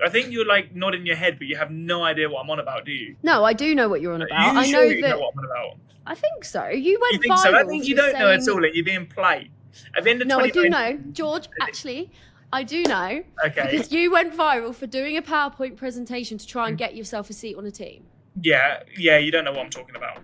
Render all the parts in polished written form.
I think you're like nodding your head, but you have no idea what I'm on about, do you? No, I do know what you're on about. I know you that. know what I'm on about. I think so. You went You think viral. so? I think you don't know at saying- all, and you're being played. At the end of No, I do 2019 know, George. Actually, I do know. Okay. Because you went viral for doing a PowerPoint presentation to try and get yourself a seat on a team. Yeah, you don't know what I'm talking about.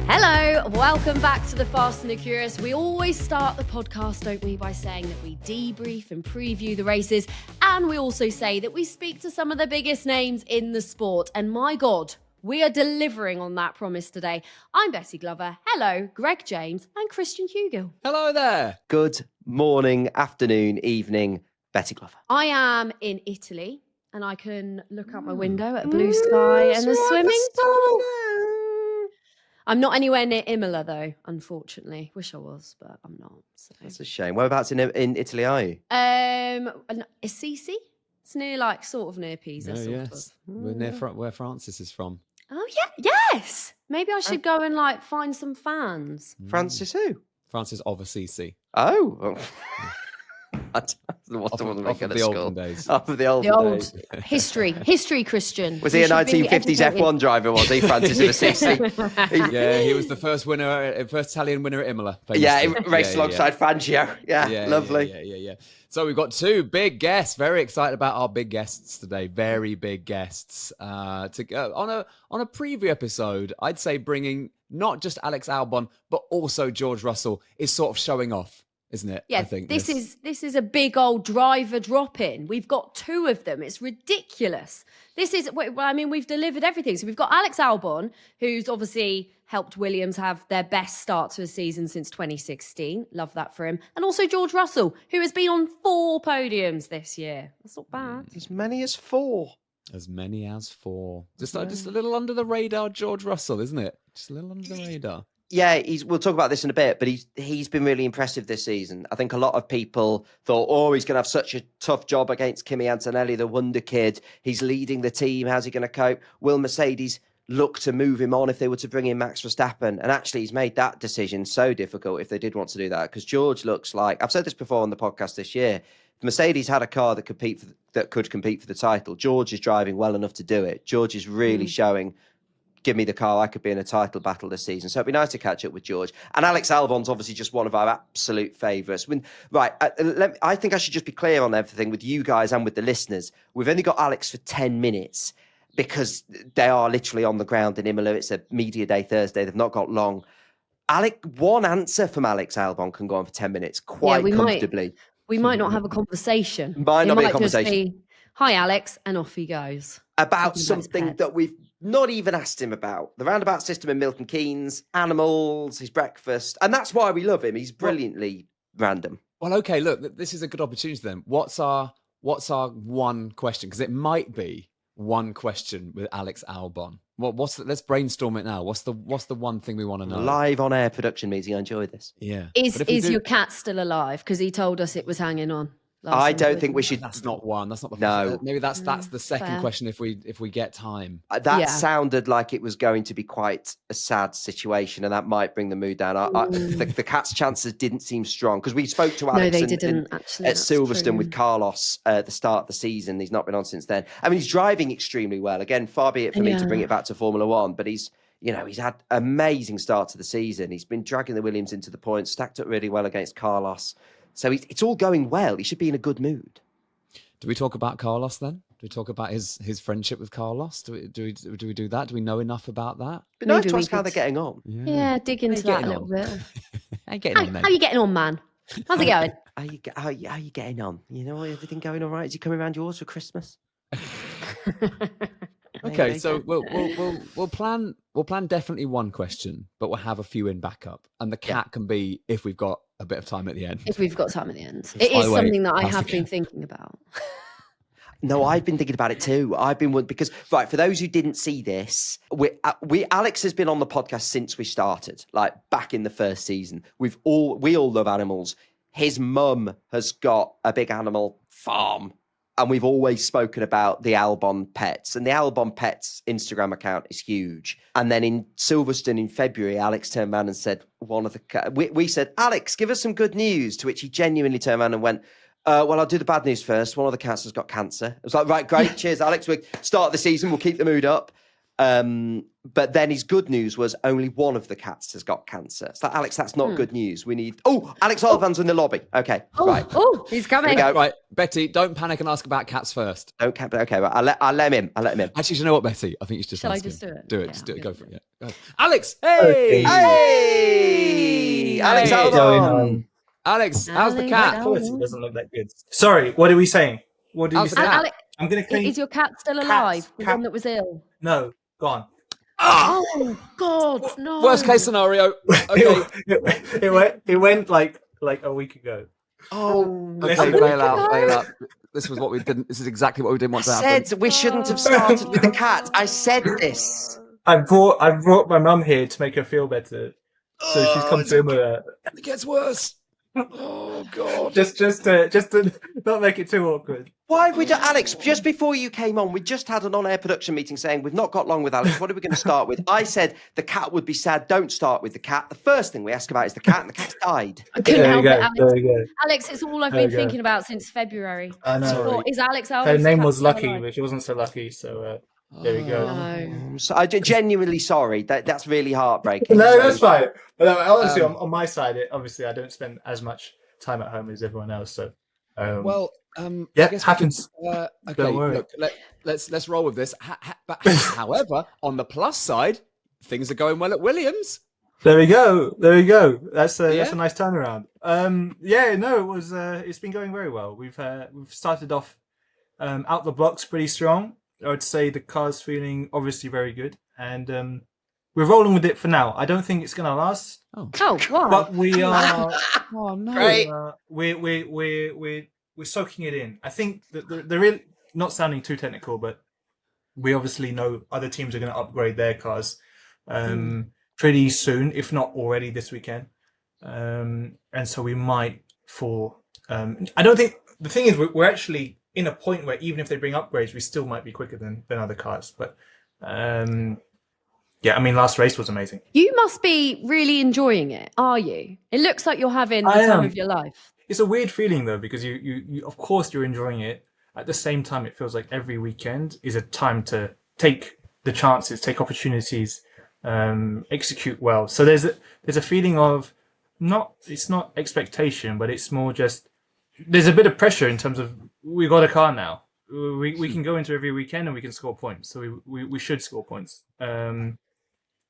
Hello, welcome back to The Fast and the Curious. We always start the podcast, don't we, by saying that we debrief and preview the races. And we also say that we speak to some of the biggest names in the sport. And my God, we are delivering on that promise today. I'm Betty Glover. Hello, Greg James and Christian Hugill. Hello there. Good morning, afternoon, evening, Betty Glover. I am in Italy and I can look out my window at a blue sky and a swimming pool. I'm not anywhere near Imola, though, unfortunately. Wish I was, but I'm not. So. That's a shame. Whereabouts in Italy are you? Assisi? It's near, sort of near Pisa, sort of. We're near where Francis is from. Oh, yeah. Yes. Maybe I should go and, find some fans. Francis who? Francis of Assisi. Oh. I don't want to make it at school. Olden days. Off of the The olden old days. history, Christian. Was he a 1950s F1 driver, was he, Francis of Assisi? Yeah, he was the first Italian winner at Imola. Famously. Yeah, he raced alongside Fangio. Yeah, lovely. Yeah. So we've got two big guests. Very excited about our big guests today. Very big guests. To go on a preview episode, I'd say bringing not just Alex Albon, but also George Russell is sort of showing off. Isn't it? Yeah, I think this is a big old driver drop-in. We've got two of them. It's ridiculous. We've delivered everything. So we've got Alex Albon, who's obviously helped Williams have their best start to a season since 2016. Love that for him. And also George Russell, who has been on 4 podiums this year. That's not bad. As many as 4. As many as 4. Just a little under the radar, George Russell, isn't it? Just a little under the radar. Yeah, we'll talk about this in a bit, but he's been really impressive this season. I think a lot of people thought, he's going to have such a tough job against Kimi Antonelli, the wonder kid. He's leading the team. How's he going to cope? Will Mercedes look to move him on if they were to bring in Max Verstappen? And actually, he's made that decision so difficult if they did want to do that, because George looks like, I've said this before on the podcast this year, if Mercedes had a car that could compete for the title, George is driving well enough to do it. George is really showing, give me the car, I could be in a title battle this season. So it'd be nice to catch up with George. And Alex Albon's obviously just one of our absolute favourites. I think I should just be clear on everything with you guys and with the listeners. We've only got Alex for 10 minutes because they are literally on the ground in Imola. It's a media day Thursday. They've not got long. One answer from Alex Albon can go on for 10 minutes quite comfortably. We might not have a conversation. Might not be a conversation. Just be, hi, Alex, and off he goes. About something that we've not even asked him about. The roundabout system in Milton Keynes, animals, his breakfast. And that's why we love him. He's brilliantly random. Well, okay, look, this is a good opportunity then. What's our one question? Because it might be one question with Alex Albon. Let's brainstorm it now. What's the one thing we want to know? Live on air production meeting. I enjoy this. Yeah. Is your cat still alive? Because he told us it was hanging on. I don't think we should. That's not one. That's not the no. First. Maybe that's the second fair. question if we get time. That sounded like it was going to be quite a sad situation, and that might bring the mood down. The cat's chances didn't seem strong because we spoke to Alex at Silverstone with Carlos at the start of the season. He's not been on since then. I mean, he's driving extremely well. Again, far be it for me to bring it back to Formula One, but he's had amazing start to the season. He's been dragging the Williams into the points, stacked up really well against Carlos. So it's all going well. He should be in a good mood. Do we talk about Carlos then? Do we talk about his friendship with Carlos? Do we do that? Do we know enough about that? But nice to ask how they're getting on. Yeah, dig into that a little bit. How you getting on, how you getting on, man? How's it going? How you getting on? You know, everything going all right? Is he coming around yours for Christmas? Okay, so we'll plan definitely one question, but we'll have a few in backup, and the cat can be if we've got a bit of time at the end. If we've got time at the end, it is something that I have been thinking about. No, I've been thinking about it too. Because for those who didn't see this, Alex has been on the podcast since we started, like back in the first season. We all love animals. His mum has got a big animal farm and we've always spoken about the Albon Pets, and the Albon Pets Instagram account is huge. And then in Silverstone in February, Alex turned around and said, we said, Alex, give us some good news, to which he genuinely turned around and went, well, I'll do the bad news first. One of the cats has got cancer. I was like, right, great. Cheers, Alex. We start the season. We'll keep the mood up. But then his good news was only one of the cats has got cancer. It's like, Alex, that's not good news. We need... Oh, Alex Albon's in the lobby. Okay, right. Oh, he's coming. Right, Betty, don't panic and ask about cats first. Okay, right. I'll let him in. Actually, you know what, Betty? I think you should just Shall I ask just him. do it? Do it. Yeah, Just do it. I'll Go do for it. it. Yeah. Go. Alex, hey! Hey! Alex Hey. Albon! Alex, how's the Alex cat? Albon. Quality doesn't look that good. Sorry, what are we saying? What do we How's the say? cat? Alex, I'm going to clean. is your cat still Cats, alive? The cat- one that was ill? No, gone. Oh, God, no. Worst case scenario. Okay. It went like a week ago. Oh, Listen, okay, bail out. This was what we didn't. This is exactly what we didn't want to happen. Said we shouldn't have started with the cat. I said this. I brought my mum here to make her feel better, so she's come to Imola. It gets worse. Oh God. Just to not make it too awkward. Why we do, Alex? Just before you came on, we just had an on-air production meeting saying we've not got long with Alex. What are we going to start with? I said the cat would be sad. Don't start with the cat. The first thing we ask about is the cat, and the cat's died. I couldn't There you help go. it, Alex. There you go. Alex, it's all I've There been you go. thinking about since February. I know. Thought, is Alex Albon? Her name was Lucky, but she wasn't so lucky. So there we go. No. So I'm genuinely sorry. That's really heartbreaking. No, So- that's fine. But honestly, on my side, obviously, I don't spend as much time at home as everyone else. So, Well, yeah, I guess happens. okay, Don't worry. look, let's roll with this. But however, on the plus side, things are going well at Williams. There we go. That's a Yeah? nice turnaround. It was. It's been going very well. We've started off out the blocks pretty strong. I would say the car's feeling obviously very good, and we're rolling with it for now. I don't think it's going to last, Oh, why? but we are. Oh no! Great. We're soaking it in. I think that the real, not sounding too technical, but we obviously know other teams are going to upgrade their cars pretty soon, if not already this weekend. And so we might fall. I don't think the thing is we're actually in a point where even if they bring upgrades, we still might be quicker than other cars. But yeah, I mean, last race was amazing. You must be really enjoying it, are you? It looks like you're having the I time am. of your life. It's a weird feeling though, because you of course you're enjoying it. At the same time, it feels like every weekend is a time to take the chances, take opportunities, execute well. So there's a feeling of it's not expectation, but it's more just there's a bit of pressure in terms of we got a car now. We can go into every weekend and we can score points. So we should score points.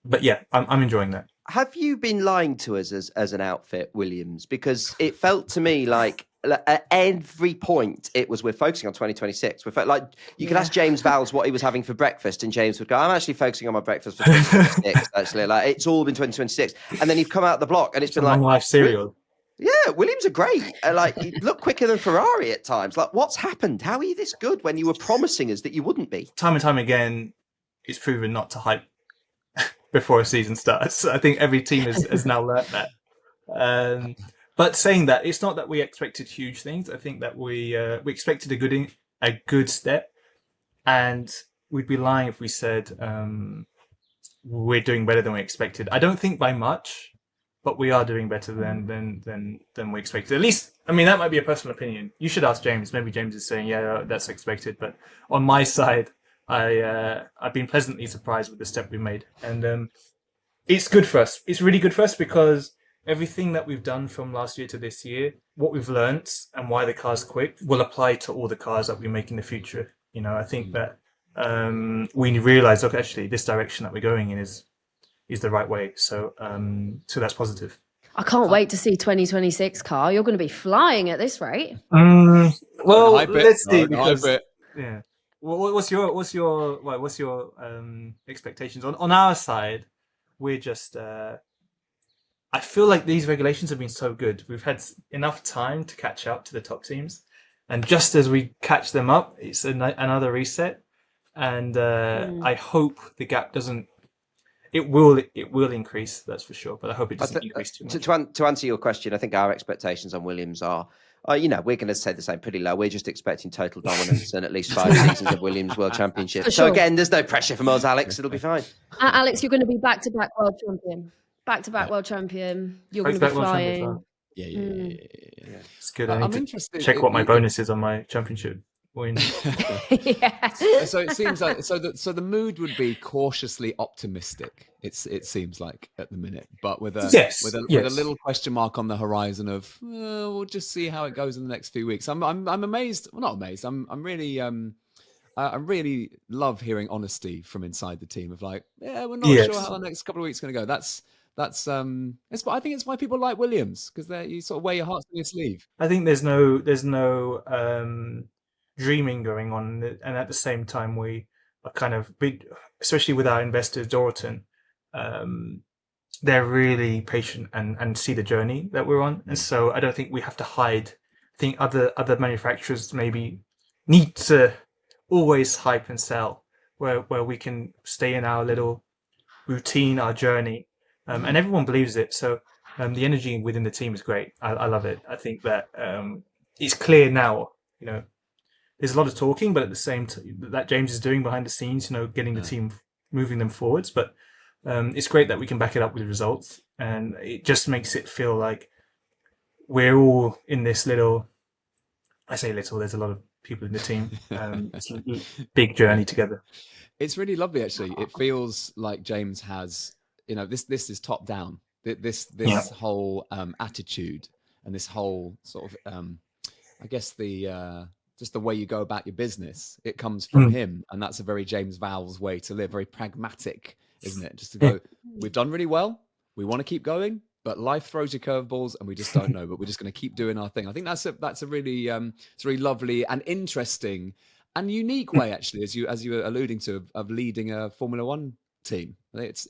But yeah, I'm enjoying that. Have you been lying to us as an outfit, Williams? Because it felt to me like at every point it was we're focusing on 2026. Like you could ask James Vowles what he was having for breakfast, and James would go, "I'm actually focusing on my breakfast for 2026." Actually, like it's all been 2026, and then you've come out the block and it's been Long like, life cereal. yeah, Williams are great. Like you look quicker than Ferrari at times. Like what's happened? How are you this good when you were promising us that you wouldn't be? Time and time again, it's proven not to hype before a season starts. I think every team has now learnt that. But saying that, it's not that we expected huge things. I think that we expected a good step, and we'd be lying if we said we're doing better than we expected. I don't think by much, but we are doing better than we expected. At least, I mean, that might be a personal opinion. You should ask James. Maybe James is saying, yeah, that's expected. But on my side, I've been pleasantly surprised with the step we made, and it's good for us. It's really good for us because everything that we've done from last year to this year, what we've learnt and why the car's quick, will apply to all the cars that we make in the future. You know, I think that we realise, look, actually, this direction that we're going in is the right way. So that's positive. I can't wait to see 2026 car. You're going to be flying at this rate. Well, Don't hype it. let's see. Don't hype Because it. yeah, what's your expectations on our side? We're just. I feel like these regulations have been so good. We've had enough time to catch up to the top teams, and just as we catch them up, it's another reset. And I hope the gap doesn't. It will increase, that's for sure. But I hope it doesn't increase too much. To answer your question, I think our expectations on Williams are we're going to say the same, pretty low. We're just expecting total dominance and at least 5 seasons of Williams World Championship. For So sure. again, there's no pressure from us, Alex. It'll be fine. Alex, you're going to be back-to-back world champion. Back-to-back world champion. You're going to be Back-to-back world champion as flying. well. Yeah. It's good. I'm I need to interested. check what my bonus is on my championship win. Yeah. So it seems like so the mood would be cautiously optimistic. It seems like at the minute, but with a with a little question mark on the horizon of we'll just see how it goes in the next few weeks. I'm amazed. Well, not amazed. I'm really I really love hearing honesty from inside the team of like, we're not sure how the next couple of weeks is going to go. That's I think it's why people like Williams, because you sort of wear your hearts on your sleeve. I think there's no dreaming going on, and at the same time we are kind of big, especially with our investors, Doralton. They're really patient and see the journey that we're on, and so I don't think we have to hide. I think other manufacturers maybe need to always hype and sell, where we can stay in our little routine, our journey, and everyone believes it. So the energy within the team is great. I love it. I think that it's clear now. There's a lot of talking, but at the same time that James is doing behind the scenes, getting the team, moving them forwards. But it's great that we can back it up with results, and it just makes it feel like we're all in this little. I say little. There's a lot of people in the team. It's a big journey together. It's really lovely, actually. It feels like James has, this is top down. This whole attitude and this whole sort of, I guess just the way you go about your business, it comes from him, and that's a very James Vowles way to live, very pragmatic, isn't it? Just to go, we've done really well, we want to keep going, but life throws you curveballs, and we just don't know. But we're just going to keep doing our thing. I think that's a really it's a really lovely and interesting and unique way, actually, as you were alluding to, of leading a Formula One team. That's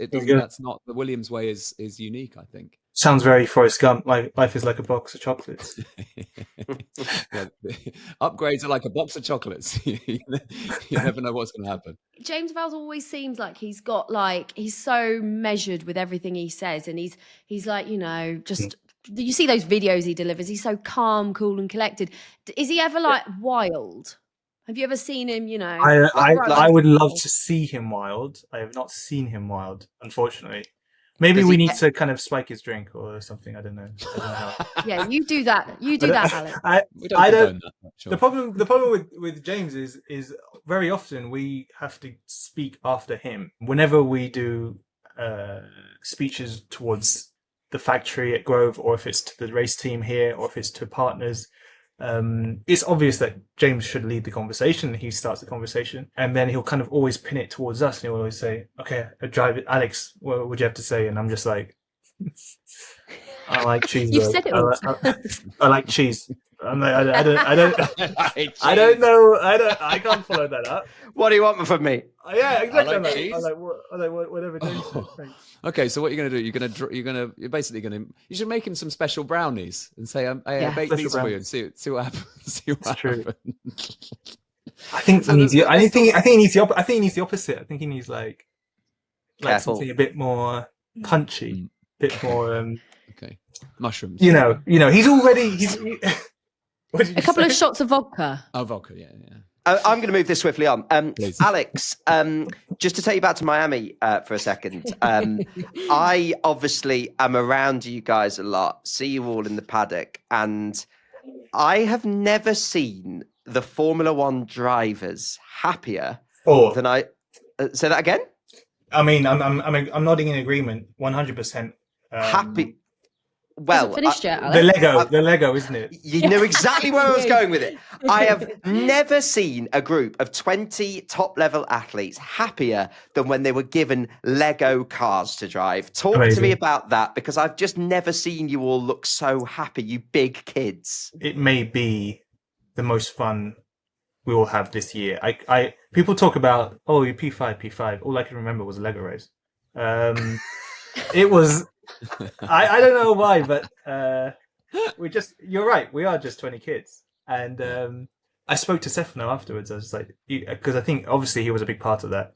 not the Williams way. Is unique, I think. Sounds very Forrest Gump. Life is like a box of chocolates. Upgrades are like a box of chocolates. You never know what's going to happen. James Vowles always seems like he's so measured with everything he says, and he's like, just you see those videos he delivers. He's so calm, cool, and collected. Is he ever like wild? Have you ever seen him? I would love to see him wild. I have not seen him wild, unfortunately. Maybe we need to kind of spike his drink or something. I don't know how. Yeah, you do that. You do that, Alex. I don't. Sure. The problem with James is very often we have to speak after him whenever we do speeches towards the factory at Grove, or if it's to the race team here, or if it's to partners. It's obvious that James should lead the conversation. He starts the conversation, and then he'll kind of always pin it towards us, and he'll always say, "Okay, drive it, Alex. What would you have to say?" And I'm just like, "I like cheese. You've said it all. I like cheese. I'm like, I don't know. I can't follow that up. What do you want from me? Yeah, exactly. I like whatever James said. Thanks. Okay, so what you're going to do? You're basically going to. You should make him some special brownies and say, "I bake these for you," and see what happens. See what happens. I think he needs the opposite. I think he needs like something a bit more punchy, a bit more. Okay, mushrooms. He's already. A couple of shots of vodka. Oh, vodka, yeah. I'm going to move this swiftly on. Please. Alex, just to take you back to Miami for a second. I obviously am around you guys a lot, see you all in the paddock, and I have never seen the Formula One drivers happier than I. Say that again. I mean, I'm nodding in agreement, 100%. Happy. Well, finished yet, Alex? the Lego, isn't it? You knew exactly where I was going with it. I have never seen a group of 20 top-level athletes happier than when they were given Lego cars to drive. Talk to me about that, because I've just never seen you all look so happy, you big kids. It may be the most fun we will have this year. People talk about, you P5. All I can remember was a Lego race. It was... I don't know why, but you're right. We are just 20 kids. And I spoke to Stefano afterwards. I was like, because I think obviously he was a big part of that.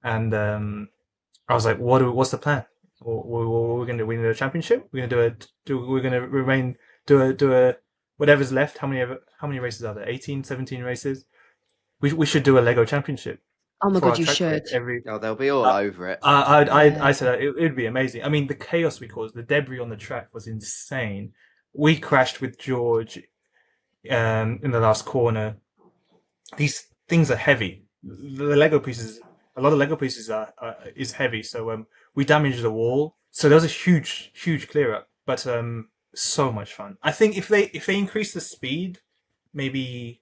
And I was like, what's the plan? What we're going to do? We're going to do a championship? We're going to do a whatever's left, how many races are there? 18, 17 races. We should do a Lego championship. Oh my for our God, you track should. day every. Oh, they'll be all over it. I said that it'd be amazing. I mean, the chaos we caused, the debris on the track was insane. We crashed with George in the last corner. These things are heavy. The Lego pieces, a lot of Lego pieces is heavy. So we damaged the wall. So there was a huge clear up. But so much fun. I think if they increase the speed, maybe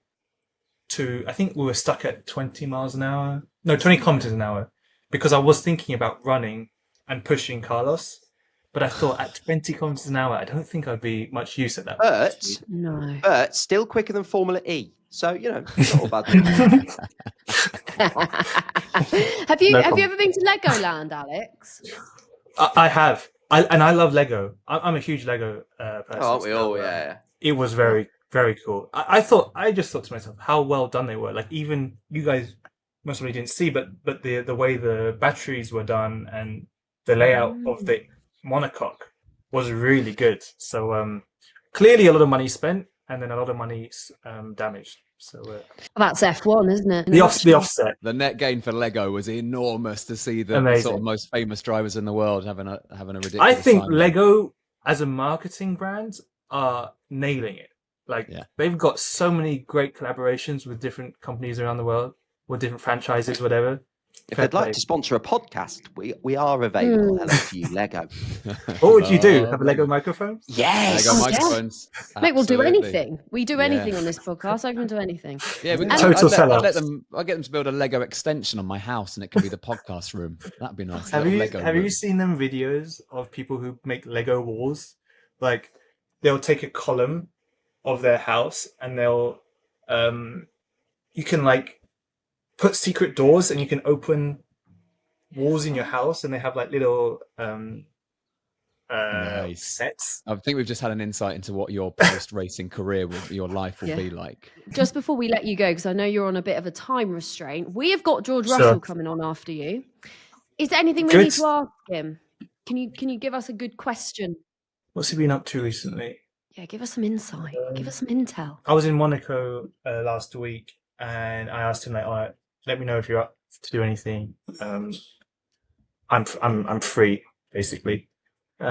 to, I think we were stuck at 20 miles an hour. No, 20 kilometers an hour. Because I was thinking about running and pushing Carlos. But I thought at 20 kilometers an hour, I don't think I'd be much use at that. But still quicker than Formula E. So, it's not all bad. Have you ever been to Legoland, Alex? I have. I love Lego. I'm a huge Lego person. Oh, we all, yeah. It was very, very cool. I just thought to myself how well done they were. Like, even you guys most probably didn't see, but the way the batteries were done and the layout of the monocoque was really good. So clearly a lot of money spent and then a lot of money damaged. So that's F1, isn't it? The offset. The net gain for Lego was enormous to see the sort of most famous drivers in the world having a ridiculous. I think time. Lego as a marketing brand are nailing it. Like they've got so many great collaborations with different companies around the world, with different franchises, whatever. If they'd like to sponsor a podcast, we are available. Hello to you, Lego. What would you do? Have a Lego microphone? Yes. Lego microphones. Mate, we'll do anything. We do anything on this podcast. I can do anything. Yeah, I'll get them to build a Lego extension on my house, and it can be the podcast room. That'd be nice. Have you seen them videos of people who make Lego walls? Like they'll take a column of their house and they'll you can like put secret doors and you can open walls in your house and they have like little nice sets. I think we've just had an insight into what your post-racing career your life will be like. Just before we let you go, because I know you're on a bit of a time restraint, we have got George Russell coming on after you. Is there anything we need to ask him? Can you give us a good question? What's he been up to recently? Yeah, give us some insight. Give us some intel. I was in Monaco last week and I asked him like, all right, let me know if you're up to do anything. I'm free, basically. He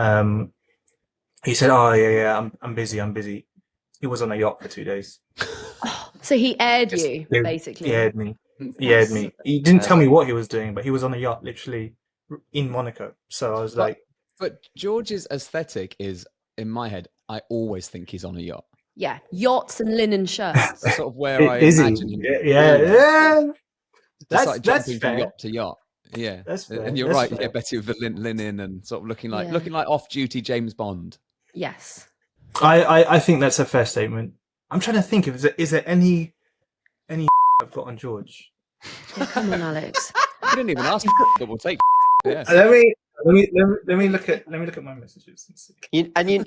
said, "Oh yeah, I'm busy. He was on a yacht for 2 days. So he aired you, basically. He aired me. He didn't tell me what he was doing, but he was on a yacht, literally in Monaco. So I was but George's aesthetic is, in my head, I always think he's on a yacht. Yeah, yachts and linen shirts. That's sort of where I imagine him. Yeah. That's fair. jumping from yacht to yacht. Yeah, that's fair. And you're right. Yeah, Betty with the linen and sort of looking like off-duty James Bond. Yes. I think that's a fair statement. I'm trying to think is there any I've got on George? Yeah, come on, Alex. I didn't even ask, but we'll take. Yeah. Let me look at my messages and see.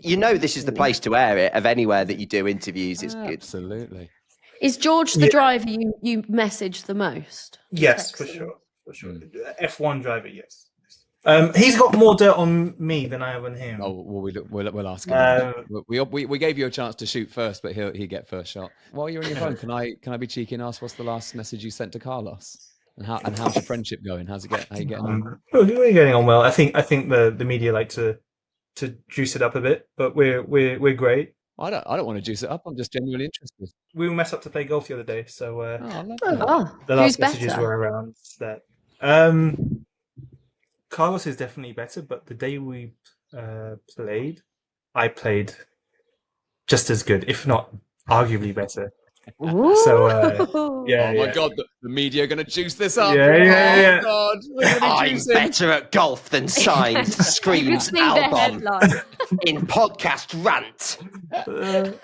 You know this is the place to air it of anywhere that you do interviews. It's good. Absolutely. Is George the driver you message the most? Yes, for sure. F1 driver, yes. He's got more dirt on me than I have on him. Oh, well, we'll ask him. We gave you a chance to shoot first, but he get first shot. While you're on your phone, can I be cheeky and ask what's the last message you sent to Carlos? And how's your friendship going? How you getting on? We're getting on well. I think the media like to juice it up a bit, but we're great. I don't want to juice it up. I'm just genuinely interested. We were met up to play golf the other day, so the last messages were around that. Carlos is definitely better, but the day we played, I played just as good, if not arguably better. So yeah. Oh my God, the media are going to juice this up. Yeah. God, I'm better at golf than signs, screams Albon in podcast rant.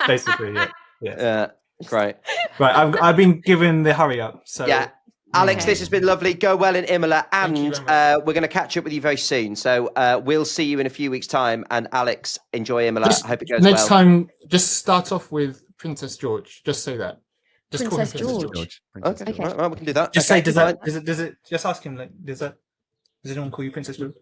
Basically, yeah. Great. Right, I've been given the hurry up. So yeah. Alex, this has been lovely. Go well in Imola, and we're going to catch up with you very soon. So we'll see you in a few weeks' time. And Alex, enjoy Imola. I hope it goes well. Next time, just start off with Princess George. Just say that. Just Princess call him George. Okay. Right, we can do that. Just say, does it? Just ask him. Like, does anyone call you Princess George?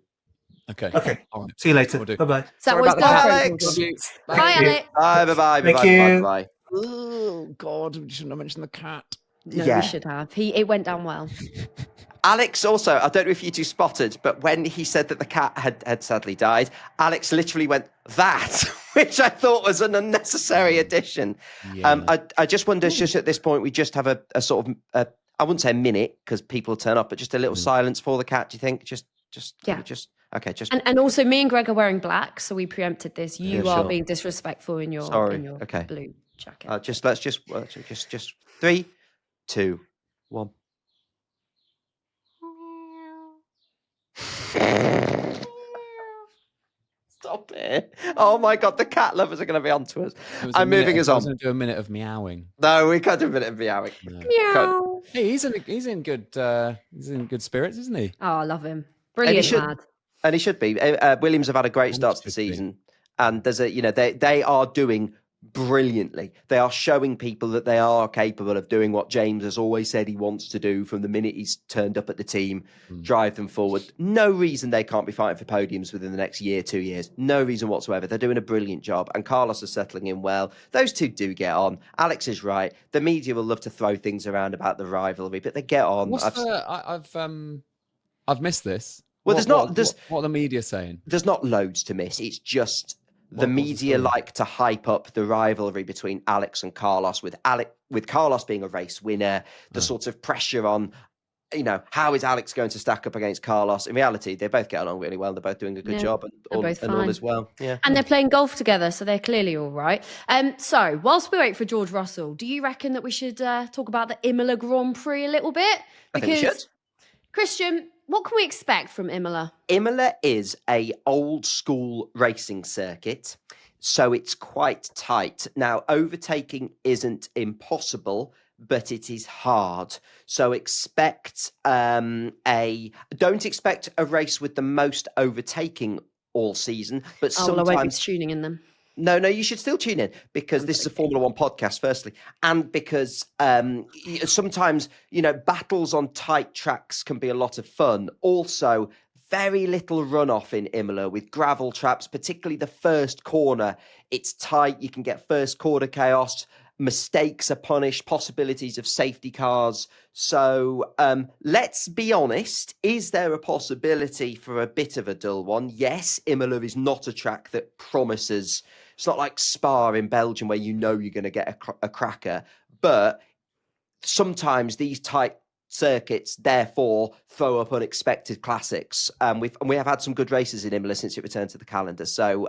Okay. Okay. All right. See you later. Will do. Bye bye. Is that Sorry what about his the girlfriend Alex. called him? you. Bye, Thank you. Alex. Bye. Thank you. Bye. Oh God, we shouldn't have mentioned the cat. No, Yeah. we should have. It went down well. Alex also, I don't know if you two spotted, but when he said that the cat had sadly died, Alex literally went, that, which I thought was an unnecessary addition. Yeah. I just wonder, just at this point, we just have a sort of, I wouldn't say a minute because people turn up, but just a little silence for the cat, do you think? Yeah. Okay, just. And also, me and Greg are wearing black, so we preempted this. You Yeah, are sure. being disrespectful in your Sorry. Okay. blue jacket. Let's just 3, 2, 1. Stop it. Oh my God, the cat lovers are going to be onto us. I'm moving us I on. was going to do a minute of meowing. No, we can't do a minute of meowing. No. Meow. Hey, he's in good spirits, isn't he? Oh, I love him. Brilliant should- lad. And he should be. Williams have had a great And start to the should be. season. And there's they are doing brilliantly. They are showing people that they are capable of doing what James has always said he wants to do from the minute he's turned up at the team, drive them forward. No reason they can't be fighting for podiums within the next year, 2 years. No reason whatsoever. They're doing a brilliant job. And Carlos is settling in well. Those two do get on. Alex is right. The media will love to throw things around about the rivalry, but they get on. I've missed this. Well, What are the media saying? There's not loads to miss. It's just the What's the media story? like to hype up the rivalry between Alex and Carlos, with Carlos being a race winner, the sort of pressure on, how is Alex going to stack up against Carlos? In reality, they both get along really well. They're both doing a good job, and all fine. is well. Yeah. And they're playing golf together, so they're clearly all right. So, whilst we wait for George Russell, do you reckon that we should talk about the Imola Grand Prix a little bit? I think we should. Christian, what can we expect from Imola? Imola is a old school racing circuit, so it's quite tight. Now, overtaking isn't impossible, but it is hard. So don't expect a race with the most overtaking all season, but I won't be sometimes tuning in them. No, you should still tune in because this is a Formula One podcast, firstly. And because sometimes, battles on tight tracks can be a lot of fun. Also, very little runoff in Imola with gravel traps, particularly the first corner. It's tight. You can get first corner chaos. Mistakes are punished, possibilities of safety cars. So let's be honest. Is there a possibility for a bit of a dull one? Yes, Imola is not a track that promises. It's not like Spa in Belgium where you're going to get a cracker. But sometimes these tight circuits, therefore, throw up unexpected classics. We have had some good races in Imola since it returned to the calendar. So,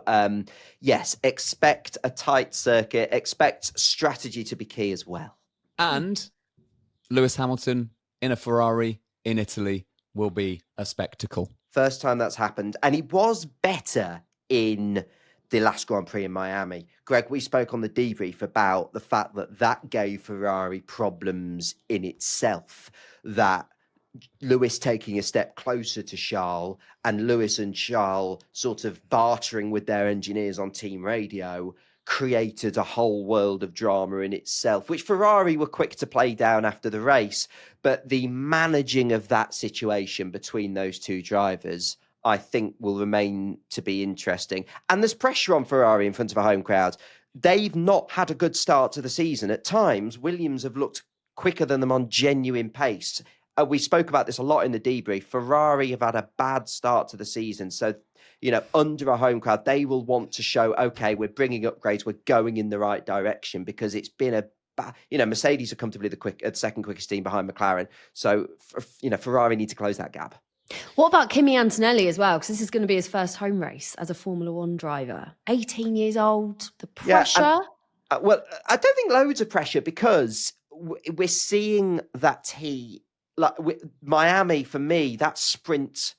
yes, expect a tight circuit. Expect strategy to be key as well. And Lewis Hamilton in a Ferrari in Italy will be a spectacle. First time that's happened. And he was better in the last Grand Prix in Miami. Greg, we spoke on the debrief about the fact that gave Ferrari problems in itself, that Lewis taking a step closer to Charles and Lewis and Charles sort of bartering with their engineers on team radio created a whole world of drama in itself, which Ferrari were quick to play down after the race. But the managing of that situation between those two drivers, I think, will remain to be interesting. And there's pressure on Ferrari in front of a home crowd. They've not had a good start to the season. At times, Williams have looked quicker than them on genuine pace. We spoke about this a lot in the debrief. Ferrari have had a bad start to the season. So, under a home crowd, they will want to show, okay, we're bringing upgrades, we're going in the right direction, because it's been Mercedes are comfortably the second quickest team behind McLaren. So, Ferrari need to close that gap. What about Kimi Antonelli as well? Because this is going to be his first home race as a Formula One driver. 18 years old, the pressure. Yeah, well, I don't think loads of pressure, because we're seeing that Miami, for me, that sprint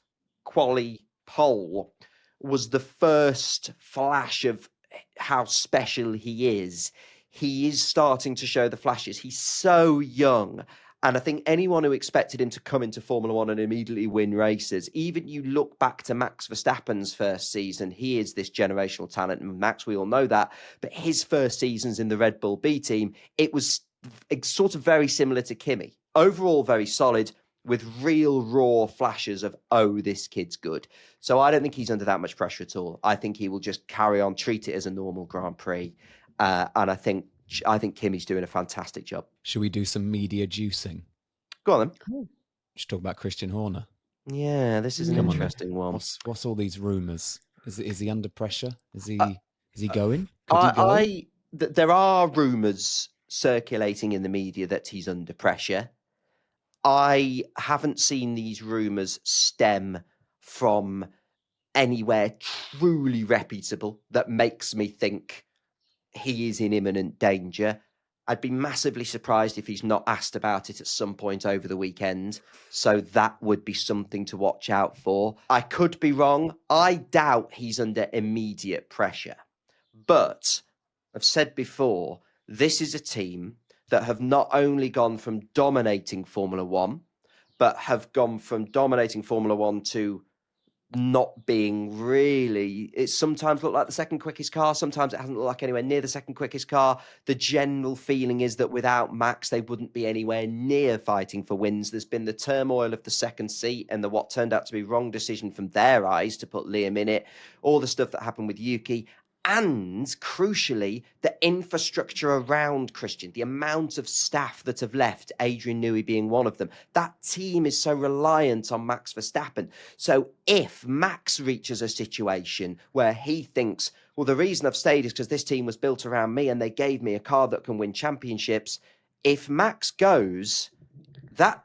quali pole was the first flash of how special he is. He is starting to show the flashes. He's so young. And I think anyone who expected him to come into Formula One and immediately win races, even you look back to Max Verstappen's first season, he is this generational talent. And Max, we all know that. But his first seasons in the Red Bull B team, it was sort of very similar to Kimi. Overall, very solid, with real raw flashes of, oh, this kid's good. So I don't think he's under that much pressure at all. I think he will just carry on, treat it as a normal Grand Prix. And I think Kimi's doing a fantastic job. Should we do some media juicing? Go on then. Oh. Should talk about Christian Horner. Yeah, this is an Come on then. interesting one. What's all these rumours? Is he under pressure? Is he going? Could he go? There are rumours circulating in the media that he's under pressure. I haven't seen these rumours stem from anywhere truly reputable that makes me think he is in imminent danger. I'd be massively surprised if he's not asked about it at some point over the weekend. So that would be something to watch out for. I could be wrong. I doubt he's under immediate pressure. But I've said before, this is a team that have not only gone from dominating Formula One, but have gone from dominating Formula One to not being really, it sometimes looked like the second quickest car, sometimes it hasn't looked like anywhere near the second quickest car. The general feeling is that without Max they wouldn't be anywhere near fighting for wins. There's been the turmoil of the second seat and the what turned out to be wrong decision from their eyes to put Liam in it, all the stuff that happened with Yuki, and crucially the infrastructure around Christian, the amount of staff that have left, Adrian Newey being one of them. That team is so reliant on Max Verstappen. So if Max reaches a situation where he thinks, well, the reason I've stayed is because this team was built around me and they gave me a car that can win championships. If Max goes,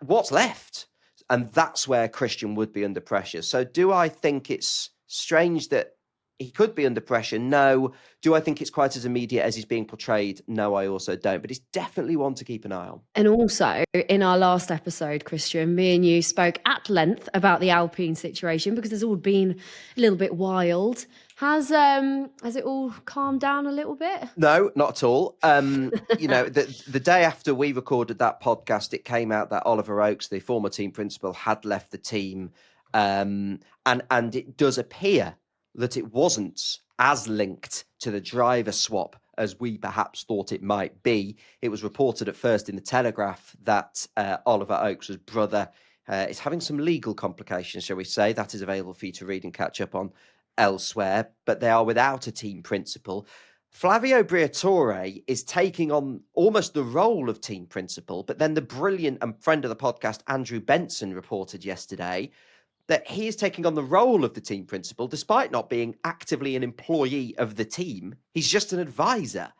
what's left? And that's where Christian would be under pressure. So do I think it's strange that he could be under pressure? No. Do I think it's quite as immediate as he's being portrayed? No, I also don't. But it's definitely one to keep an eye on. And also, in our last episode, Christian, me and you spoke at length about the Alpine situation because it's all been a little bit wild. Has it all calmed down a little bit? No, not at all. The day after we recorded that podcast, it came out that Oliver Oakes, the former team principal, had left the team. And it does appear that it wasn't as linked to the driver swap as we perhaps thought it might be. It was reported at first in the Telegraph that Oliver Oakes' brother is having some legal complications, shall we say. That is available for you to read and catch up on elsewhere, but they are without a team principal. Flavio Briatore is taking on almost the role of team principal, but then the brilliant and friend of the podcast, Andrew Benson, reported yesterday that he is taking on the role of the team principal, despite not being actively an employee of the team. He's just an advisor.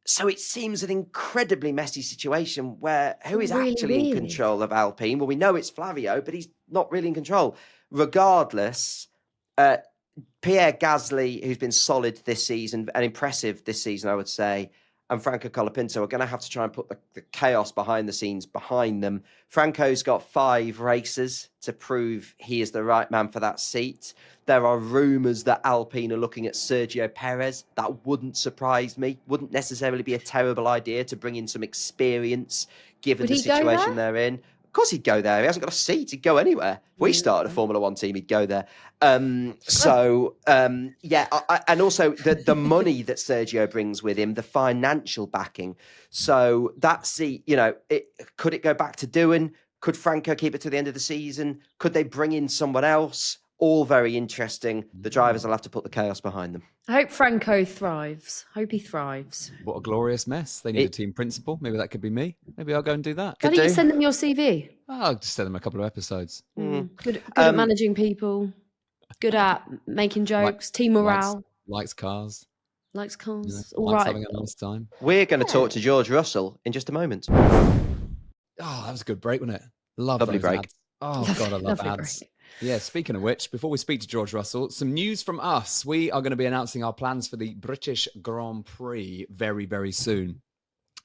So it seems an incredibly messy situation where who is actually in control of Alpine? Well, we know it's Flavio, but he's not really in control. Regardless, Pierre Gasly, who's been solid this season and impressive this season, I would say, and Franco Colapinto are going to have to try and put the chaos behind the scenes behind them. Franco's got 5 races to prove he is the right man for that seat. There are rumours that Alpine are looking at Sergio Perez. That wouldn't surprise me. Wouldn't necessarily be a terrible idea to bring in some experience given the situation they're in. Of course he'd go there. He hasn't got a seat. He'd go anywhere. If we started a Formula One team, he'd go there. And also the money that Sergio brings with him, the financial backing. So that seat, could it go back to Doohan? Could Franco keep it to the end of the season? Could they bring in someone else? All very interesting. The drivers will have to put the chaos behind them. I hope Franco thrives. Hope he thrives. What a glorious mess. They need a team principal. Maybe that could be me. Maybe I'll go and do that. Why don't you send them your CV? I'll just send them a couple of episodes. Good at managing people. Good at making jokes. Team morale. Likes cars. Likes cars. All right. Having a nice time. We're going to talk to George Russell in just a moment. Oh, that was a good break, wasn't it? Lovely break. Ads. Oh, God, I love ads. Break. Yeah, speaking of which, before we speak to George Russell, some news from us. We are going to be announcing our plans for the British Grand Prix very, very soon.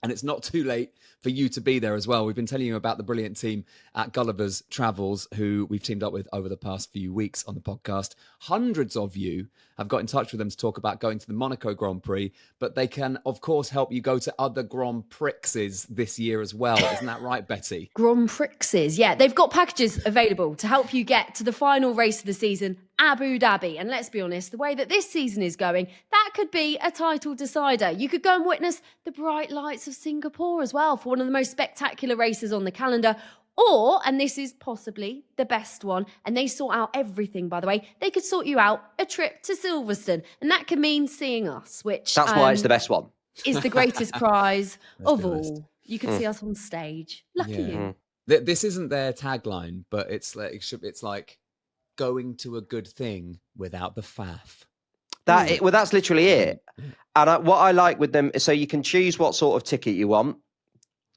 And it's not too late for you to be there as well. We've been telling you about the brilliant team at Gullivers Travels, who we've teamed up with over the past few weeks on the podcast. Hundreds of you have got in touch with them to talk about going to the Monaco Grand Prix, but they can, of course, help you go to other Grand Prixes this year as well. Isn't that right, Betty? Grand Prixes, yeah. They've got packages available to help you get to the final race of the season, Abu Dhabi. And let's be honest, the way that this season is going, that could be a title decider. You could go and witness the bright lights of Singapore as well for one of the most spectacular races on the calendar. Or, and this is possibly the best one, and they sort out everything, by the way, they could sort you out a trip to Silverstone. And that can mean seeing us, which That's why it's the best one. is the greatest prize Let's of be honest. all. You can see us on stage. Lucky you. This isn't their tagline, but it's like going to a good thing without the faff. That's literally it. And what I like with them, so you can choose what sort of ticket you want.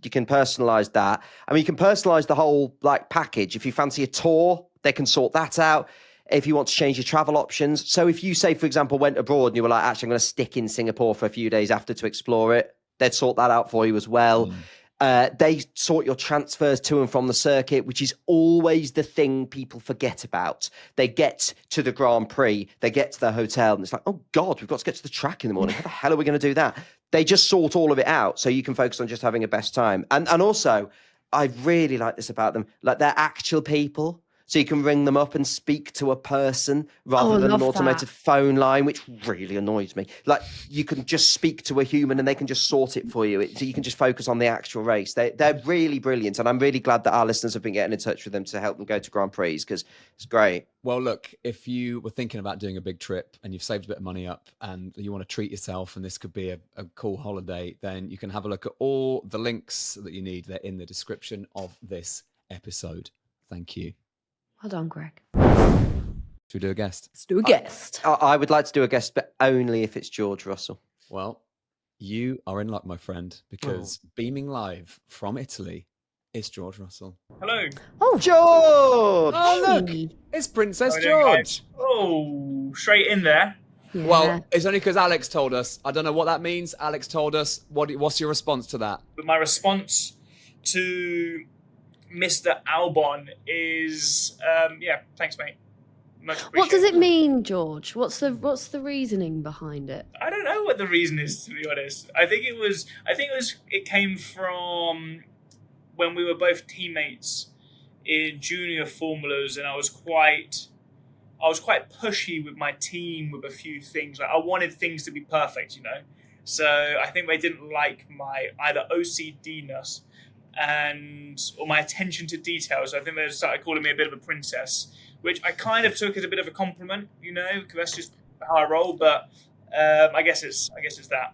You can personalize that. I mean, you can personalize the whole like package. If you fancy a tour, they can sort that out. If you want to change your travel options. So if you say, for example, went abroad and you were like, actually, I'm going to stick in Singapore for a few days after to explore it, they'd sort that out for you as well. They sort your transfers to and from the circuit, which is always the thing people forget about. They get to the Grand Prix, they get to their hotel, and it's like, oh God, we've got to get to the track in the morning. How the hell are we going to do that? They just sort all of it out so you can focus on just having a best time. And also, I really like this about them, like they're actual people. So you can ring them up and speak to a person rather than an automated phone line, which really annoys me. Like you can just speak to a human and they can just sort it for you. So you can just focus on the actual race. They're really brilliant. And I'm really glad that our listeners have been getting in touch with them to help them go to Grand Prix because it's great. Well, look, if you were thinking about doing a big trip and you've saved a bit of money up and you want to treat yourself and this could be a cool holiday, then you can have a look at all the links that you need. They're in the description of this episode. Thank you. Well done, Greg. Should we do a guest? Let's do a guest. I would like to do a guest, but only if it's George Russell. Well, you are in luck, my friend, because beaming live from Italy is George Russell. Hello. Oh, George! Oh, look, it's Princess How are you doing, George. guys? Oh, straight in there. yeah. Well, it's only because Alex told us. I don't know what that means. Alex told us. What's your response to that? But my response to Mr. Albon is, thanks, mate. Much appreciated. What does it mean, George? What's the reasoning behind it? I don't know what the reason is, to be honest. It came from when we were both teammates in junior formulas, and I was quite pushy with my team with a few things. Like I wanted things to be perfect, So I think they didn't like my either OCD-ness or my attention to details. I think they started calling me a bit of a princess, which I kind of took as a bit of a compliment, because that's just how I roll. But I guess it's that.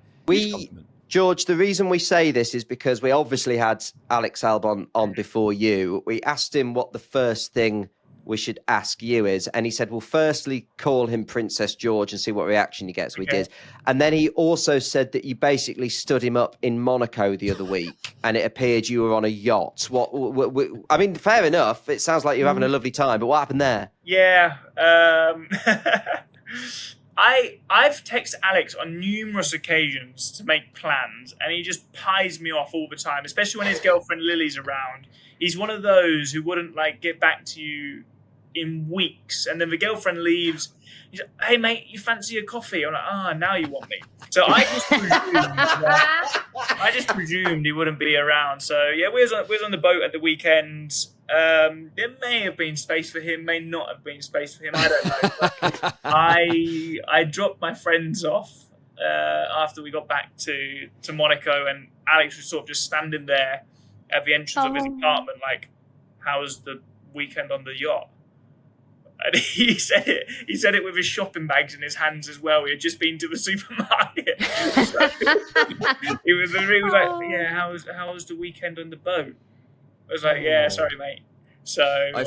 George, the reason we say this is because we obviously had Alex Albon on before you. We asked him what the first thing we should ask you is, and he said, well, firstly, call him Princess George and see what reaction he gets. We did. And then he also said that you basically stood him up in Monaco the other week and it appeared you were on a yacht. I mean, fair enough. It sounds like you're having a lovely time, but what happened there? Yeah. I've texted Alex on numerous occasions to make plans, and he just pies me off all the time, especially when his girlfriend Lily's around. He's one of those who wouldn't get back to you in weeks, and then the girlfriend leaves. He's like, "Hey mate, you fancy a coffee?" I'm like, now you want me. So I just presumed he wouldn't be around. So yeah, we was on the boat at the weekend. There may have been space for him, may not have been space for him. I don't know. I dropped my friends off after we got back to Monaco, and Alex was sort of just standing there at the entrance of his apartment, like, "How was the weekend on the yacht?" And he said it with his shopping bags in his hands as well. He had just been to the supermarket. He was like, "Yeah, how was the weekend on the boat?" I was like, "Yeah, sorry, mate." So I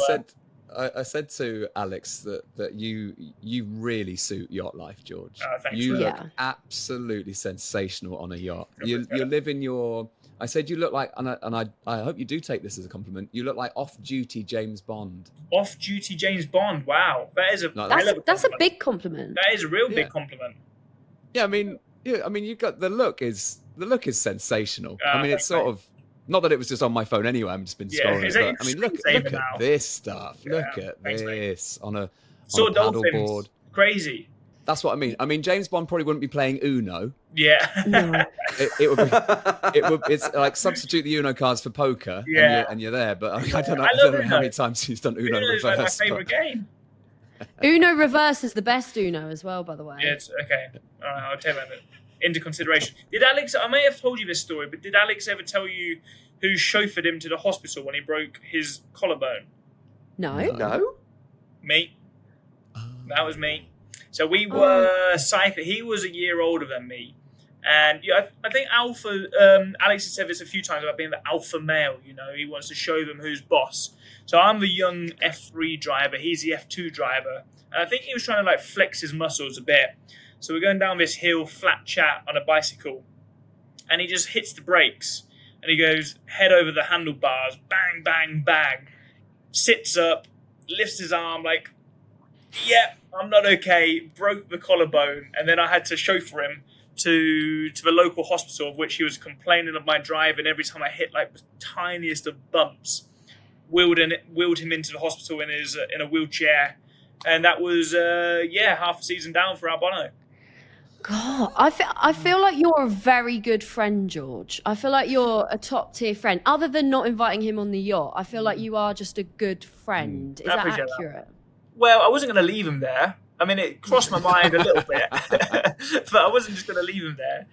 said to Alex that you really suit yacht life, George. Thanks, you look Yeah. absolutely sensational on a yacht. You live in your. I said you look like, and I hope you do take this as a compliment. You look like off-duty James Bond. Off-duty James Bond. Wow, that is That's a big compliment. That is a real big compliment. Yeah, I mean, you got the look is sensational. I mean, it's sort thanks, of not that it was just on my phone anyway. I've just been scrolling. But, I mean, look screensaver at now. this stuff. Yeah, look at thanks, mate. this on a Saw dolphins. paddleboard. Crazy. That's what I mean. I mean, James Bond probably wouldn't be playing Uno. Yeah. No. It's like substitute the Uno cards for poker. Yeah. And you're there. But I don't I know love how Uno. many times he's done Uno Uno is like my reverse. favourite game. Uno reverse is the best Uno as well, by the way. Yeah, it's okay. All right, I'll take that into consideration. Did Alex? I may have told you this story, but did Alex ever tell you who chauffeured him to the hospital when he broke his collarbone? No. Me. That was me. So we were cycling. He was a year older than me. And I think Alex has said this a few times about being the alpha male. He wants to show them who's boss. So I'm the young F3 driver. He's the F2 driver. And I think he was trying to flex his muscles a bit. So we're going down this hill, flat chat on a bicycle. And he just hits the brakes. And he goes head over the handlebars, bang, bang, bang. Sits up, lifts his arm yeah, I'm not okay. Broke the collarbone. And then I had to chauffeur him to the local hospital, of which he was complaining of my drive, and every time I hit the tiniest of bumps, wheeled him into the hospital in a wheelchair, and that was half a season down for Albon. God, I feel like you're a very good friend, George. I feel like you're a top tier friend. Other than not inviting him on the yacht, I feel like you are just a good friend. Is that accurate? Well, I wasn't going to leave him there. I mean, it crossed my mind a little bit, but I wasn't just going to leave him there.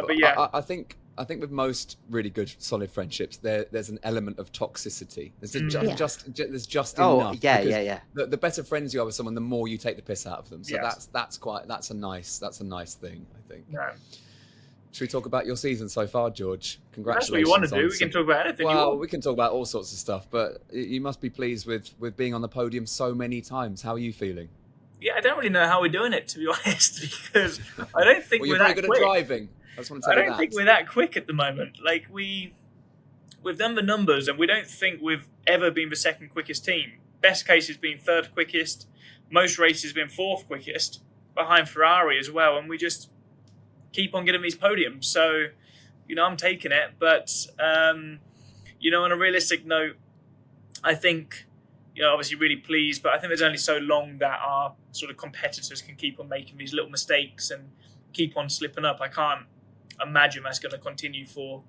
But yeah, I think with most really good, solid friendships, there's an element of toxicity. There's just enough. Yeah. The better friends you are with someone, the more you take the piss out of them. So Yes. that's a nice thing, I think. No. Should we talk about your season so far, George? Congratulations. That's what you want to do. We can talk about anything. Well, we can talk about all sorts of stuff, but you must be pleased with being on the podium so many times. How are you feeling? Yeah, I don't really know how we're doing it, to be honest, because I don't think Well, we're you're very that good quick. at driving. I just want to I tell you don't that. think we're that quick at the moment. We've done the numbers, and we don't think we've ever been the second quickest team. Best case has been third quickest. Most races been fourth quickest, behind Ferrari as well, and we just keep on getting these podiums. So, I'm taking it. But, on a realistic note, I think, obviously really pleased, but I think there's only so long that our sort of competitors can keep on making these little mistakes and keep on slipping up. I can't imagine that's going to continue for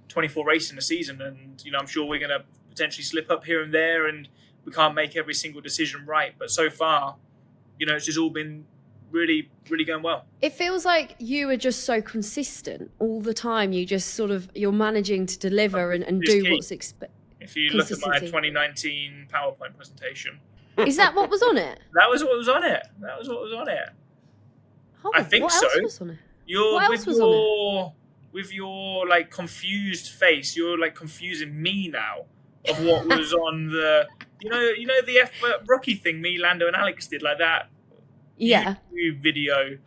24 races in a season. And, I'm sure we're going to potentially slip up here and there, and we can't make every single decision right. But so far, it's just all been really, really going well. It feels like you are just so consistent all the time. You just you're managing to deliver and do key. what's expected. If you look at my Consistency. 2019 PowerPoint presentation, Is that what was on it? that was what was on it. Oh, I think what so. else was on it? You're What else was on with your confused face. You're confusing me now of what was on the the F rookie thing. Me, Lando, and Alex did that. Yeah. YouTube video.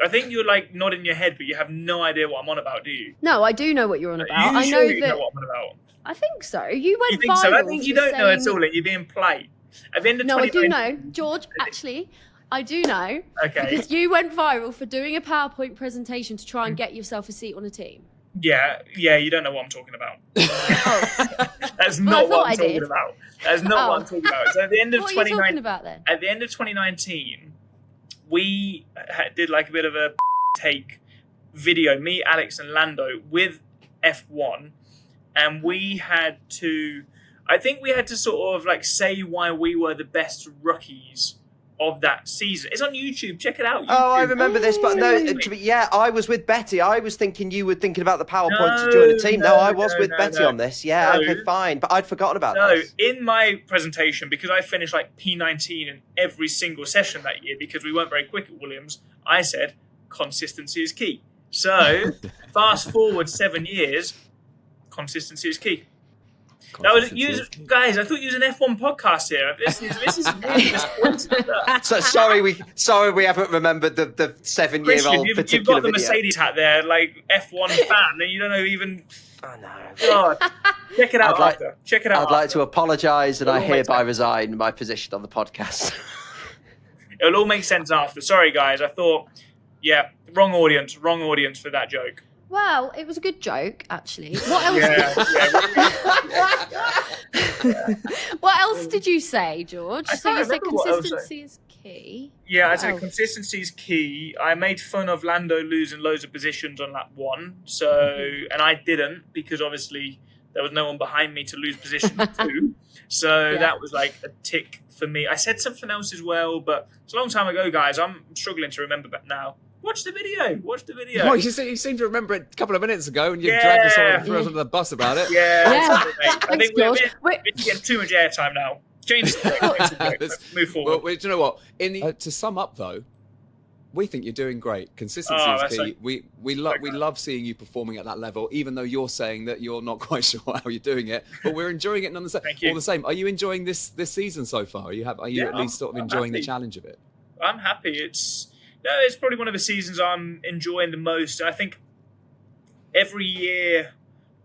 I think you're nodding your head, but you have no idea what I'm on about, do you? No, I do know what you're on about. You I sure know you that. know what I'm on about. I think so. You went You think viral. so? I think you for don't know at saying- all. You're being played. At the end of No, I do 2019 know, George. Actually, I do know Okay. because you went viral for doing a PowerPoint presentation to try and get yourself a seat on a team. Yeah, you don't know what I'm talking about. That's I not thought what I I'm talking did. about. That's not what I'm talking about. So at the end of What are you talking 2019, about then? at the end of 2019, we did a bit of a take video, me, Alex, and Lando with F1, and we had to sort of say why we were the best rookies of that season. It's on YouTube. Check it out. Oh, I YouTube. remember this, but no, I was with Betty. I was thinking you were thinking about the PowerPoint to join a team. No, I was with Betty on this. Yeah, No. okay, fine. But I'd forgotten about No, this. in my presentation, because I finished P19 in every single session that year because we weren't very quick at Williams, I said consistency is key. So fast forward 7 years, consistency is key. That was guys. I thought you was an F1 podcast here. This is really disappointing stuff. So sorry we haven't remembered the 7-year-old Christian, you've particular got the video. Mercedes hat there, F1 fan, and you don't know even. I know. God, check it out after. Check it out. I'd like to apologise, and I It'll all make hereby sense. resign my position on the podcast. It'll all make sense after. Sorry, guys. I thought, wrong audience for that joke. Well, it was a good joke, actually. What else? What else did you say, George? I So can't you said remember what I was consistency is key. Yeah, I What said else? consistency is key. I made fun of Lando losing loads of positions on lap 1, and I didn't because obviously there was no one behind me to lose position 2. So that was a tick for me. I said something else as well, but it's a long time ago, guys. I'm struggling to remember that now. Watch the video. Well, you seem to remember it a couple of minutes ago, and you dragged us all threw us under the bus about it. Yeah. I Thanks, think we're George. getting too much airtime now. Change the subject. Move forward. Well, do you know what? To sum up, though, we think you're doing great. Consistency is key. We love seeing you performing at that level, even though you're saying that you're not quite sure how you're doing it. But we're enjoying it nonetheless. All the same. Are you enjoying this season so far? Are you at least sort of enjoying the challenge of it? I'm happy. It's probably one of the seasons I'm enjoying the most. I think every year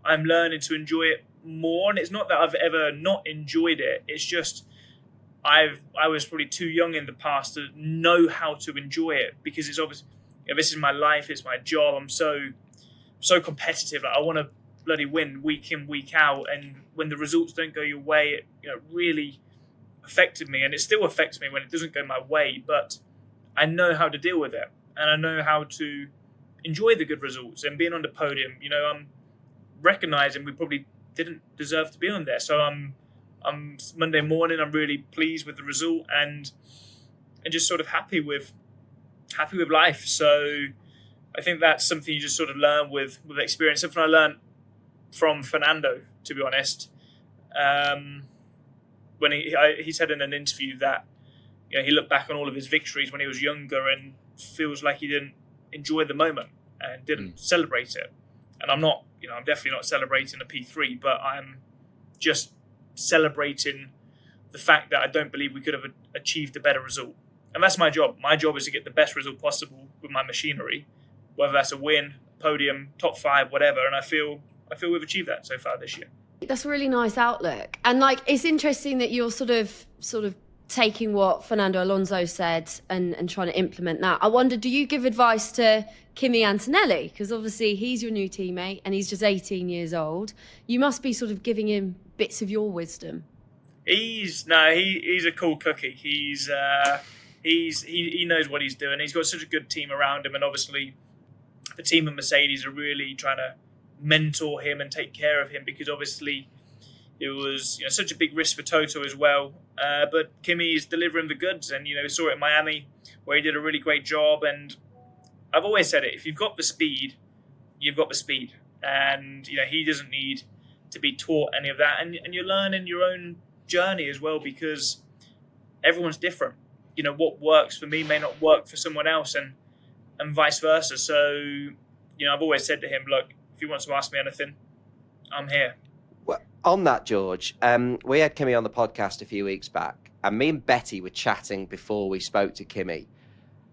I'm learning to enjoy it more, and it's not that I've ever not enjoyed it. It's just I was probably too young in the past to know how to enjoy it, because it's obviously, this is my life, it's my job. I'm so competitive. Like, I want to bloody win week in, week out, and when the results don't go your way, it really affected me, and it still affects me when it doesn't go my way. But I know how to deal with it, and I know how to enjoy the good results and being on the podium. I'm recognizing we probably didn't deserve to be on there, so I'm Monday morning, I'm really pleased with the result and just sort of happy with life. So I think that's something you just sort of learn with experience. Something I learned from Fernando, to be honest. When he said in an interview that he looked back on all of his victories when he was younger and feels like he didn't enjoy the moment and didn't celebrate it. And I'm not, I'm definitely not celebrating a P3, but I'm just celebrating the fact that I don't believe we could have achieved a better result. And that's my job. My job is to get the best result possible with my machinery, whether that's a win, podium, top 5, whatever. And I feel we've achieved that so far this year. That's a really nice outlook. And it's interesting that you're sort of taking what Fernando Alonso said and trying to implement that. I wonder, do you give advice to Kimi Antonelli? Because obviously he's your new teammate and he's just 18 years old. You must be sort of giving him bits of your wisdom. He's a cool cookie. He knows what he's doing. He's got such a good team around him, and obviously the team at Mercedes are really trying to mentor him and take care of him, because obviously it was such a big risk for Toto as well. But Kimi is delivering the goods, and we saw it in Miami where he did a really great job. And I've always said it: if you've got the speed, you've got the speed, and he doesn't need to be taught any of that. And you're learning your own journey as well, because everyone's different. What works for me may not work for someone else, and vice versa. So I've always said to him, look, if he wants to ask me anything, I'm here. Well, on that, George, we had Kimi on the podcast a few weeks back, and me and Betty were chatting before we spoke to Kimi,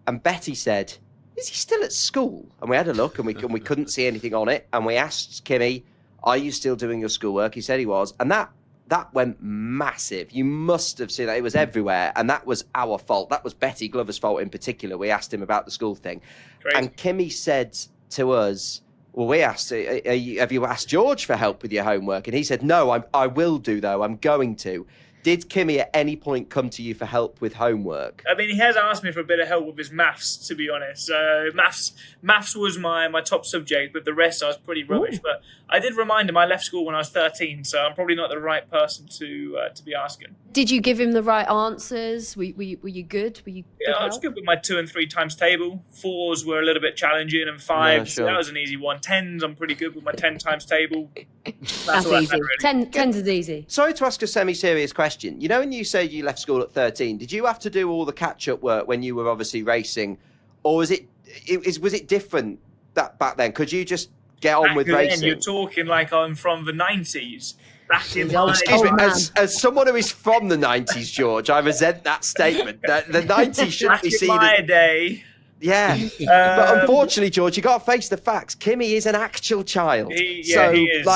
and Betty said, is he still at school? And we had a look, and we couldn't see anything on it, and we asked Kimi, are you still doing your schoolwork? He said he was, and that went massive. You must have seen that. It was everywhere, and that was our fault. That was Betty Glover's fault in particular. We asked him about the school thing. Great. And Kimi said to us, well, we asked, have you asked George for help with your homework? And he said, no, I will do, though. I'm going to. Did Kimi at any point come to you for help with homework? I mean, he has asked me for a bit of help with his maths, to be honest. Maths was my top subject, but the rest I was pretty rubbish. But I did remind him I left school when I was 13, so I'm probably not the right person to be asking. Did you give him the right answers? Were you good? I was good with my 2 and 3 times table. 4s were a little bit challenging, and 5s, so that was an easy one. 10s, I'm pretty good with my 10 times table. That's easy. 10s is easy. Sorry to ask a semi-serious question. When you say you left school at 13, did you have to do all the catch-up work when you were obviously racing, or was it different that back then? Could you just get on with racing? You're talking like I'm from the 90s. Back in Excuse me, as someone who is from the 90s, George, I resent that statement. The 90s shouldn't be seen as... my day. Yeah, but unfortunately, George, you got to face the facts. Kimi is an actual child, he is.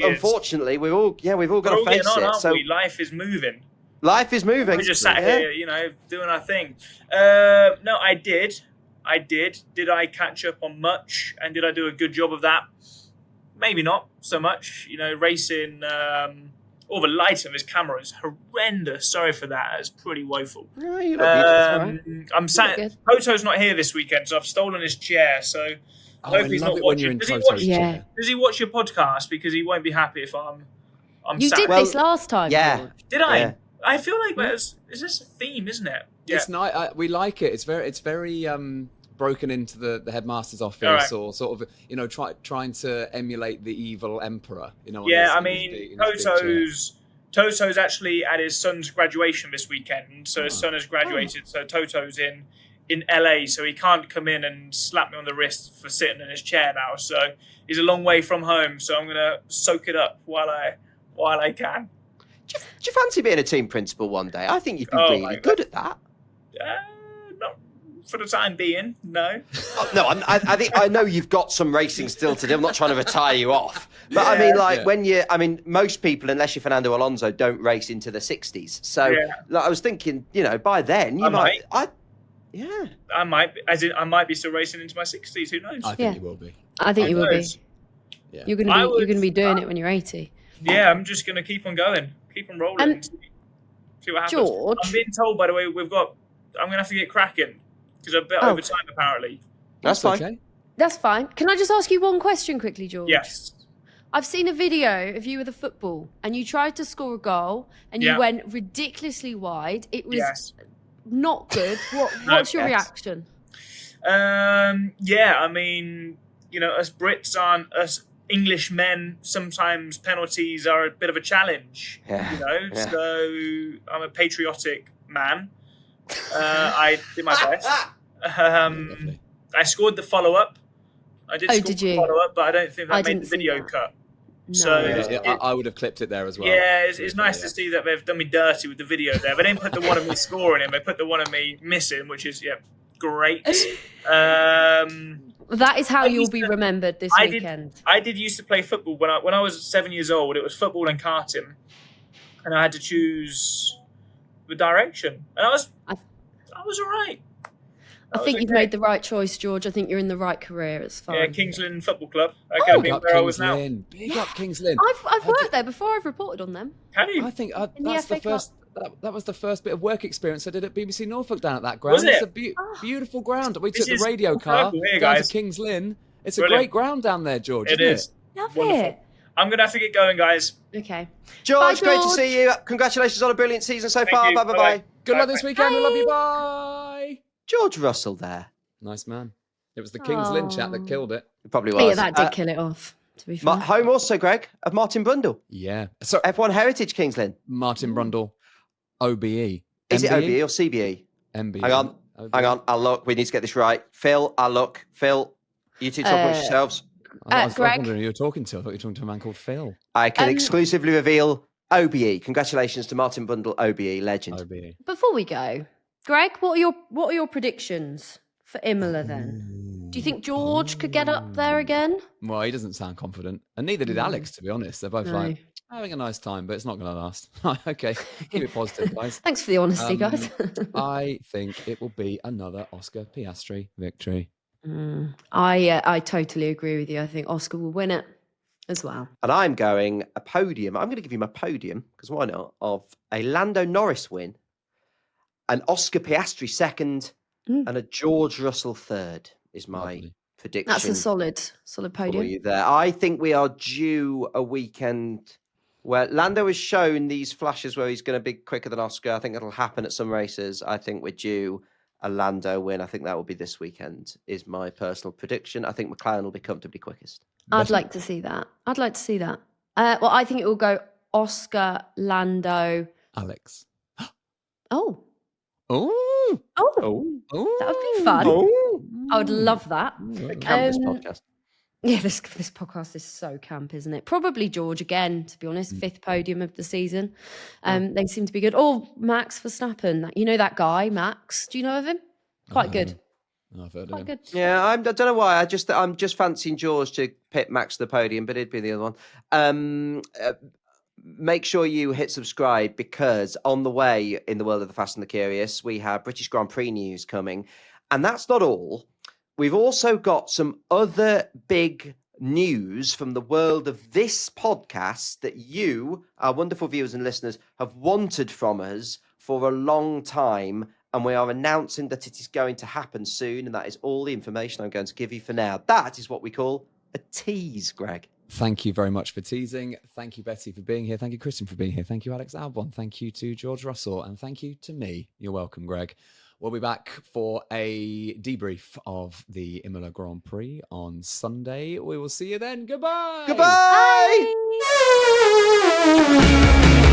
Unfortunately, we've all got to face it. So life is moving. Life is moving. We're just sat here, doing our thing. No, I did. Did I catch up on much, and did I do a good job of that? Maybe not so much. Racing. All the light of his camera is horrendous. Sorry for that. It's pretty woeful. No, you look right. I'm sat. Toto's not here this weekend, so I've stolen his chair. So I hope he's not watching. Does he watch your podcast? Because he won't be happy if I'm. You sat. did this last time. Yeah. George. Did I? Yeah. I feel like is this a theme, isn't it? Yeah. It's nice. We like it. It's very broken into the headmaster's office Alright. or sort of, trying to emulate the evil emperor, Yeah, I in his mean, big- in his big chair. Toto's actually at his son's graduation this weekend. So his son has graduated. So Toto's in LA, so he can't come in and slap me on the wrist for sitting in his chair now. So he's a long way from home. So I'm gonna soak it up while I can. Do you fancy being a team principal one day? I think you'd be Oh, really good at that. Not for the time being, no. No, I know you've got some racing still to do. I'm not trying to retire you off, but I mean, when most people, unless you're Fernando Alonso, don't race into the 60s. So I was thinking, by then you might. I might be still racing into my 60s. Who knows? I think you will be. I think you will be. Yeah. You're gonna be doing it when you're 80. Yeah, I'm just gonna keep on going, keep on rolling, see what happens. George, I'm being told, by the way, I'm gonna have to get cracking because I'm a bit over time apparently. That's fine. Okay. that's fine. Can I just ask you one question quickly, George? Yes. I've seen a video of you with a football, and you tried to score a goal, and you went ridiculously wide. It was not good. What's your reaction? I mean, us Brits us English men, sometimes penalties are a bit of a challenge. So I'm a patriotic man. I did my best. I scored the follow-up. I did score the follow-up, but I don't think that made the video cut. No. So I would have clipped it there as well. Yeah, it's nice to see that they've done me dirty with the video there. They didn't put the one of me scoring in, they put the one of me missing, which is great. That is how you'll be remembered this weekend. I did used to play football when I was 7 years old. It was football and karting, and I had to choose the direction, and I was all right. I think you've made the right choice, George. I think you're in the right career. It's fine. Yeah, Kings Lynn Football Club. I could have been where I was now. Big up Kings Lynn. I've worked there before. I've reported on them. Have you? I think In that's the the FA first. That was the first bit of work experience I did at BBC Norfolk down at that ground. Was it? It's a beautiful ground. We took the is radio car here, down guys. to Kings Lynn. It's Brilliant. a great ground down there, George. It isn't is. Love Wonderful. it. I'm going to have to get going, guys. Okay. George, Bye, great to George. see you. Congratulations on a brilliant season so Thank far. you. Bye, bye, Bye-bye. bye. Good luck this Bye. weekend. We love you. Bye. George Russell there. Nice man. It was the Kings Lynn chat that killed it. It probably was. Yeah, that did kill it off, to be fair. Home also, Greg, of Martin Brundle. Yeah. So F1 Heritage Kings Lynn. Martin Brundle, OBE. Is it MBE? OBE or CBE? MBE. Hang on. OBE. Hang on. I'll look. We need to get this right. Phil, I'll look. Phil, you two talk amongst yourselves. I was Greg? wondering who you were talking to. I thought you were talking to a man called Phil. I can exclusively reveal OBE. Congratulations to Martin Brundle, OBE, legend. OBE. Before we go, Greg, what are your predictions for Imola then? Do you think George could get up there again? Well, he doesn't sound confident. And neither did Alex, to be honest. They're both No. having a nice time, but it's not going to last. Okay, keep it positive, guys. Thanks for the honesty, guys. I think it will be another Oscar Piastri victory. I totally agree with you. I think Oscar will win it as well. And I'm going a podium. I'm going to give you my podium, because why not, of a Lando Norris win, an Oscar Piastri second, and a George Russell third is my Lovely. prediction. That's a solid for podium. you there. I think we are due a weekend where Lando has shown these flashes where he's going to be quicker than Oscar. I think it'll happen at some races. I think we're due a Lando win. I think that will be this weekend, is my personal prediction. I think McLaren will be comfortably quickest. I'd like to see that. Well, I think it will go Oscar, Lando. Alex. Oh, Oh. that would be fun. I would love that. Campus podcast. Yeah, this podcast is so camp, isn't it? Probably George again, to be honest. 5th podium of the season. They seem to be good. Or Max Verstappen. You know that guy, Max? Do you know of him? Quite good. I've heard of Quite him. good. Yeah, I don't know why. I'm just fancying George to pit Max to the podium, but it'd be the other one. Make sure you hit subscribe, because on the way in the world of the Fast and the Curious, we have British Grand Prix news coming. And that's not all. We've also got some other big news from the world of this podcast that you, our wonderful viewers and listeners, have wanted from us for a long time. And we are announcing that it is going to happen soon. And that is all the information I'm going to give you for now. That is what we call a tease, Greg. Thank you very much for teasing. Thank you, Betty, for being here. Thank you, Christian, for being here. Thank you, Alex Albon. Thank you to George Russell. And thank you to me. You're welcome, Greg. We'll be back for a debrief of the Imola Grand Prix on Sunday. We will see you then. Goodbye. Goodbye. Bye.